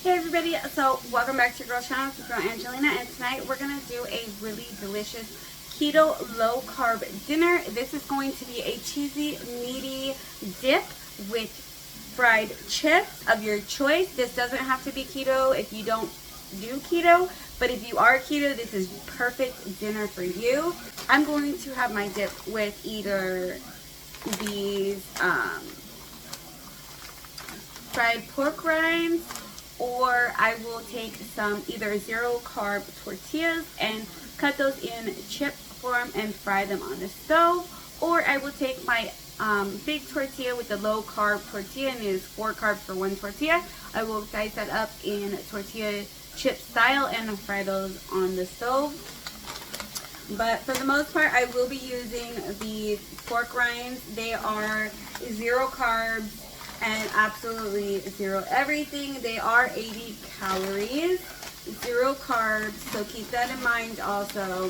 Hey everybody, so welcome back to your girl channel. It's your girl Angelina, and tonight we're going to do a really delicious keto low carb dinner. This is going to be a cheesy, meaty dip with fried chips of your choice. This doesn't have to be keto if you don't do keto, but if you are keto, this is perfect dinner for you. I'm going to have my dip with either these fried pork rinds, or I will take some either zero carb tortillas and cut those in chip form and fry them on the stove, or I will take my big tortilla with the low carb tortilla, and it is 4 carbs for 1 tortilla. I will dice that up in tortilla chip style and fry those on the stove. But for the most part, I will be using the pork rinds. They are 0 carbs and absolutely 0 everything. They are 80 calories, 0 carbs, so keep that in mind also.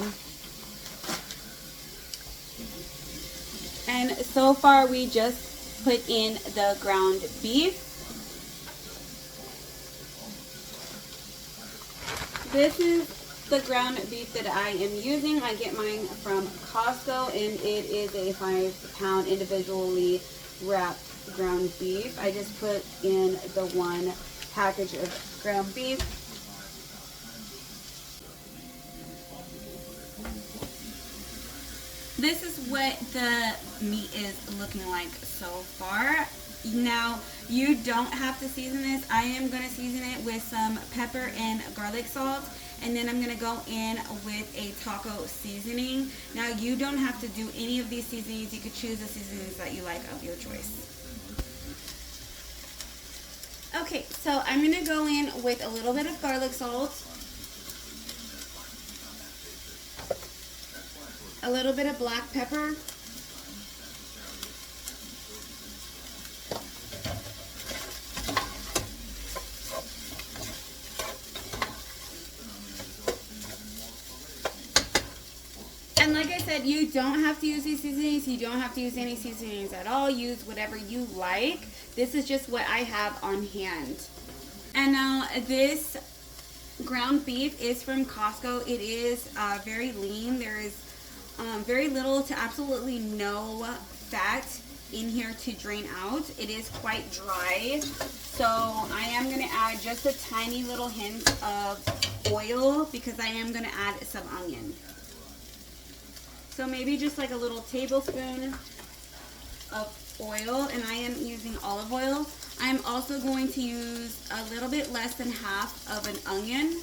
And so far we just put in the ground beef. This is the ground beef that I am using. I get mine from Costco, and it is a 5-pound individually wrapped ground beef. I just put in the 1 package of ground beef. This is what the meat is looking like so far. Now, you don't have to season this. I am going to season it with some pepper and garlic salt, and then I'm going to go in with a taco seasoning. Now, you don't have to do any of these seasonings. You could choose the seasonings that you like of your choice. Okay, so I'm going to go in with a little bit of garlic salt, a little bit of black pepper, and like I said, you don't have to use these seasonings. You don't have to use any seasonings at all. Use whatever you like. This is just what I have on hand. And now this ground beef is from Costco. It is very lean. There is very little to absolutely no fat in here to drain out. It is quite dry. So I am going to add just a tiny little hint of oil because I am going to add some onion. So maybe just like a little tablespoon of oil, and I am using olive oil. I'm also going to use a little bit less than half of an onion.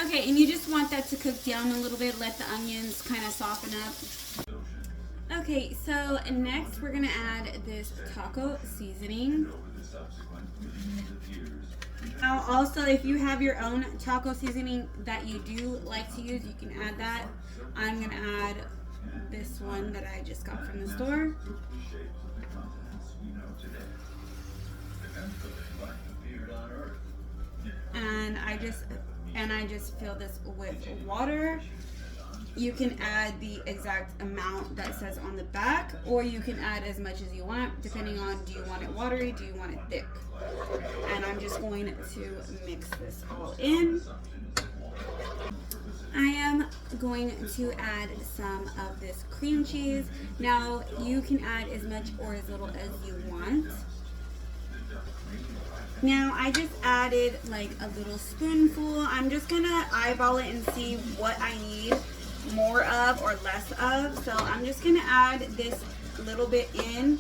Okay, and you just want that to cook down a little bit, let the onions kind of soften up. Okay, so next we're gonna add this taco seasoning. Now also, if you have your own taco seasoning that you do like to use, you can add that. I'm gonna add this one that I just got from the store. And I just fill this with water. You can add the exact amount that says on the back, or you can add as much as you want, depending on, do you want it watery, do you want it thick? And I'm just going to mix this all in. I am going to add some of this cream cheese. Now, you can add as much or as little as you want. Now, I just added like a little spoonful. I'm just gonna eyeball it and see what I need more of or less of. So I'm just gonna add this little bit in,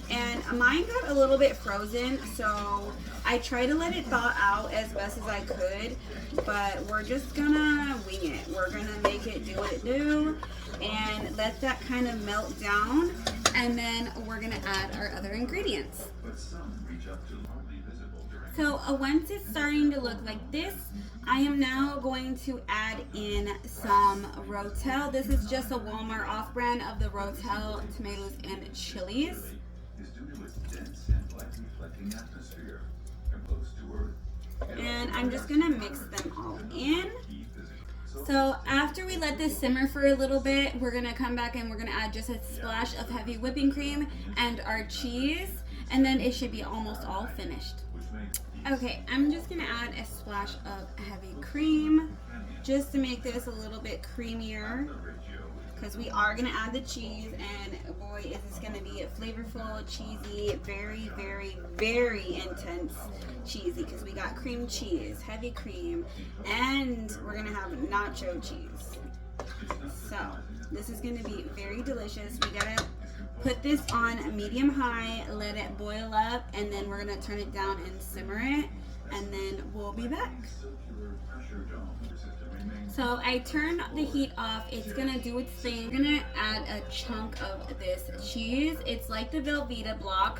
and mine got a little bit frozen, so I try to let it thaw out as best as I could, but we're just gonna wing it. We're gonna make it do what it do and let that kind of melt down, and then we're gonna add our other ingredients. So once it's starting to look like this, I am now going to add in some Rotel. This is just a Walmart off-brand of the Rotel tomatoes and chilies. And I'm just gonna mix them all in. So after we let this simmer for a little bit, we're gonna come back and we're gonna add just a splash of heavy whipping cream and our cheese, and then it should be almost all finished. Okay, I'm just gonna add a splash of heavy cream just to make this a little bit creamier, because we are gonna add the cheese, and boy is this gonna be flavorful, cheesy, very, very, very intense cheesy, because we got cream cheese, heavy cream, and we're gonna have nacho cheese. So this is gonna be very delicious. We gotta put this on medium high, let it boil up, and then we're gonna turn it down and simmer it, and then we'll be back. So I turned the heat off. It's gonna do its thing. I'm gonna add a chunk of this cheese. It's like the Velveeta block,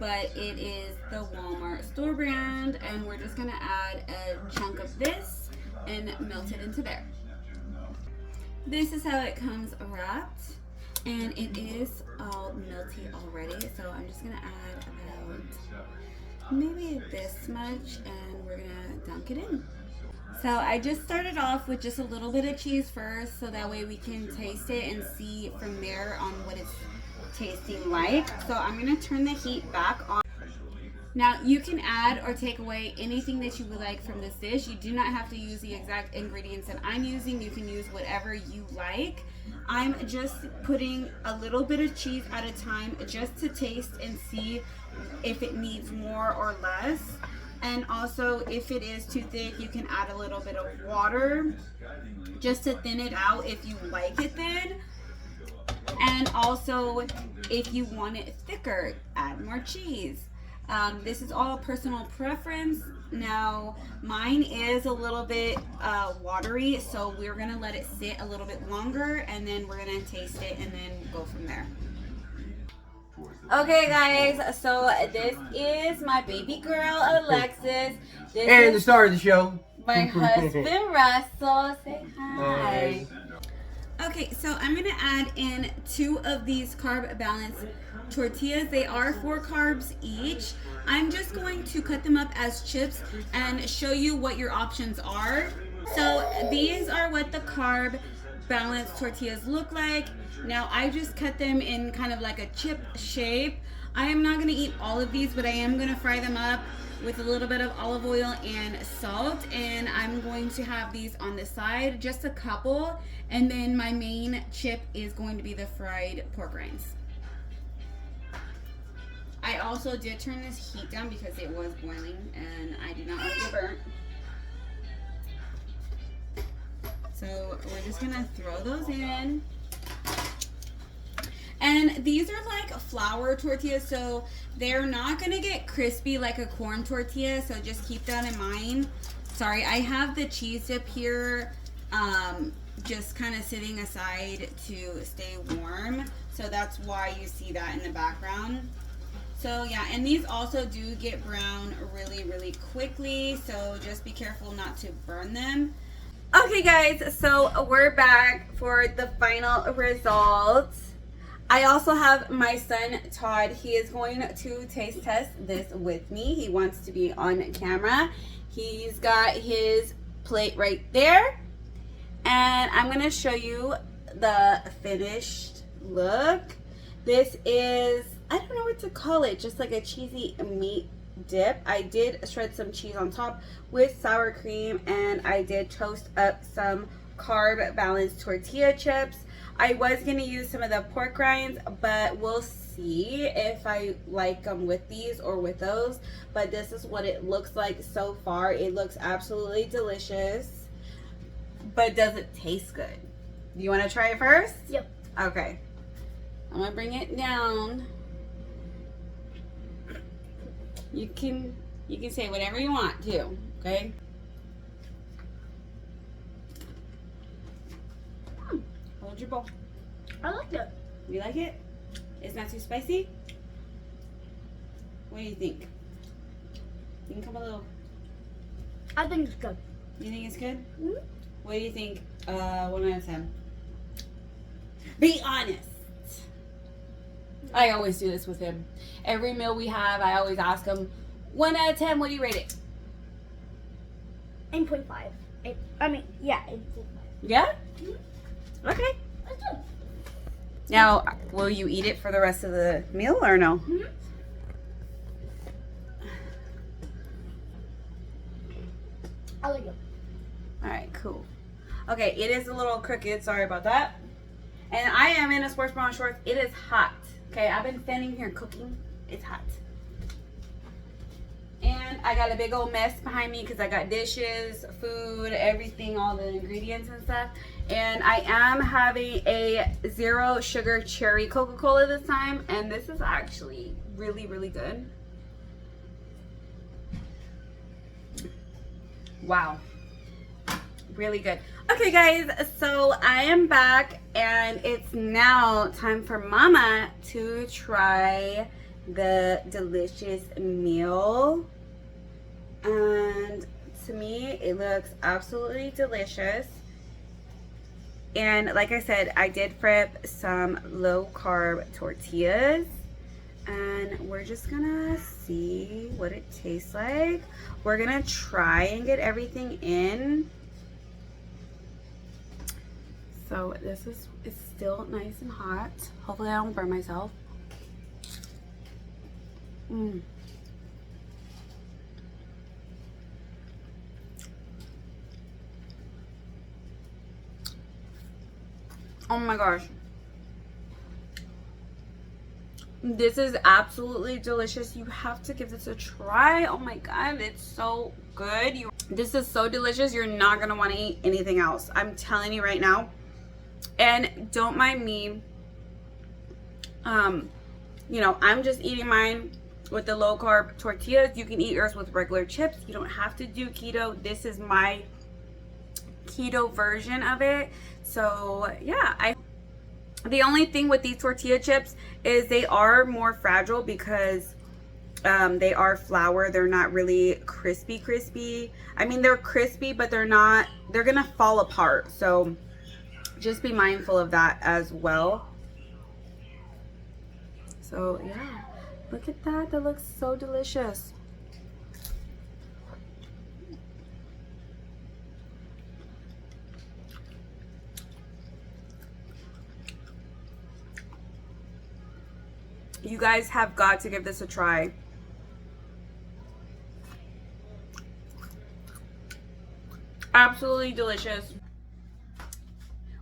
but it is the Walmart store brand, and we're just gonna add a chunk of this and melt it into there. This is how it comes wrapped, and it is all melty already. So I'm just gonna add about maybe this much, and we're gonna dunk it in. So I just started off with just a little bit of cheese first, so that way we can taste it and see from there on what it's tasting like. So I'm gonna turn the heat back on. Now you can add or take away anything that you would like from this dish. You do not have to use the exact ingredients that I'm using. You can use whatever you like. I'm just putting a little bit of cheese at a time just to taste and see if it needs more or less. And also, if it is too thick, you can add a little bit of water just to thin it out if you like it thin. And also, if you want it thicker, add more cheese. This is all personal preference. Now, mine is a little bit watery, so we're going to let it sit a little bit longer, and then we're going to taste it and then go from there. Okay, guys, so this is my baby girl, Alexis. This and the star of the show, my husband, Russell. Say hi. Okay, so I'm going to add in 2 of these carb balanced tortillas. They are 4 carbs each. I'm just going to cut them up as chips and show you what your options are. So these are what the carb balanced tortillas look like. Now I just cut them in kind of like a chip shape. I am not going to eat all of these, but I am going to fry them up with a little bit of olive oil and salt, and I'm going to have these on the side, just a couple, and then my main chip is going to be the fried pork rinds. I also did turn this heat down because it was boiling and I did not want to get burnt. So we're just gonna throw those in. And these are like flour tortillas, so they're not gonna get crispy like a corn tortilla, so just keep that in mind. Sorry, I have the cheese dip here just kind of sitting aside to stay warm, so that's why you see that in the background. So yeah, and these also do get brown really, really quickly, so just be careful not to burn them. Okay guys, so we're back for the final results. I also have my son Todd. He is going to taste test this with me. He wants to be on camera. He's got his plate right there, and I'm going to show you the finished look. This is, I don't know what to call it, just like a cheesy meat dip. I did shred some cheese on top with sour cream, and I did toast up some carb balanced tortilla chips. I was going to use some of the pork rinds, but we'll see if I like them with these or with those. But this is what it looks like so far. It looks absolutely delicious, but does it taste good? Do you want to try it first? Yep. Okay. I'm going to bring it down. You can say whatever you want to, okay? Hold your bowl. I like it. You like it? It's not too spicy? What do you think? You can come a little. I think it's good. You think it's good? Mm-hmm. What do you think? 1 out of 10. Be honest. I always do this with him. Every meal we have, I always ask him, 1 out of 10, what do you rate it? 8.5. I mean, yeah, 8.5. Yeah? Mm-hmm. Okay. That's good. Now, will you eat it for the rest of the meal or no? Mm-hmm. I like it. All right, cool. Okay, it is a little crooked. Sorry about that. And I am in a sports bra and shorts. It is hot. Okay, I've been standing here cooking. It's hot. And I got a big old mess behind me because I got dishes, food, everything, all the ingredients and stuff. And I am having a 0 sugar cherry Coca-Cola this time. And this is actually really, really good. Wow. Really good. Okay guys, so I am back and it's now time for Mama to try the delicious meal. And to me, it looks absolutely delicious. And like I said, I did prep some low carb tortillas. And we're just gonna see what it tastes like. We're gonna try and get everything in. So this is, it's still nice and hot. Hopefully I don't burn myself. Oh my gosh. This is absolutely delicious. You have to give this a try. Oh my god, it's so good. This is so delicious. You're not gonna want to eat anything else. I'm telling you right now. And don't mind me. You know, I'm just eating mine with the low carb tortillas. You can eat yours with regular chips. You don't have to do keto. This is my keto version of it. So yeah, the only thing with these tortilla chips is they are more fragile because they are flour. They're not really crispy. I mean, they're crispy, but they're gonna fall apart. So just be mindful of that as well. So yeah, look at that. That looks so delicious. You guys have got to give this a try. Absolutely delicious.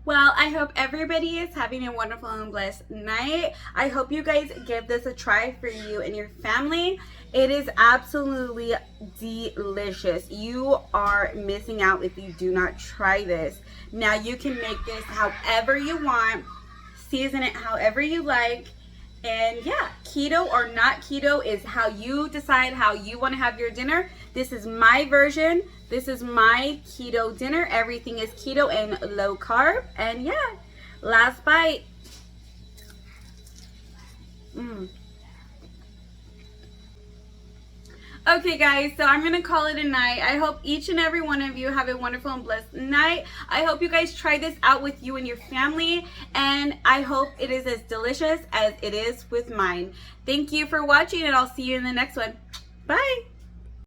Well, I hope everybody is having a wonderful and blessed night. I hope you guys give this a try for you and your family. It is absolutely delicious. You are missing out if you do not try this. Now, you can make this however you want, season it however you like. And yeah, keto or not keto is how you decide how you want to have your dinner. This is my version. This is my keto dinner. Everything is keto and low carb. And yeah, last bite. Okay guys, so I'm going to call it a night. I hope each and every one of you have a wonderful and blessed night. I hope you guys try this out with you and your family. And I hope it is as delicious as it is with mine. Thank you for watching and I'll see you in the next one. Bye.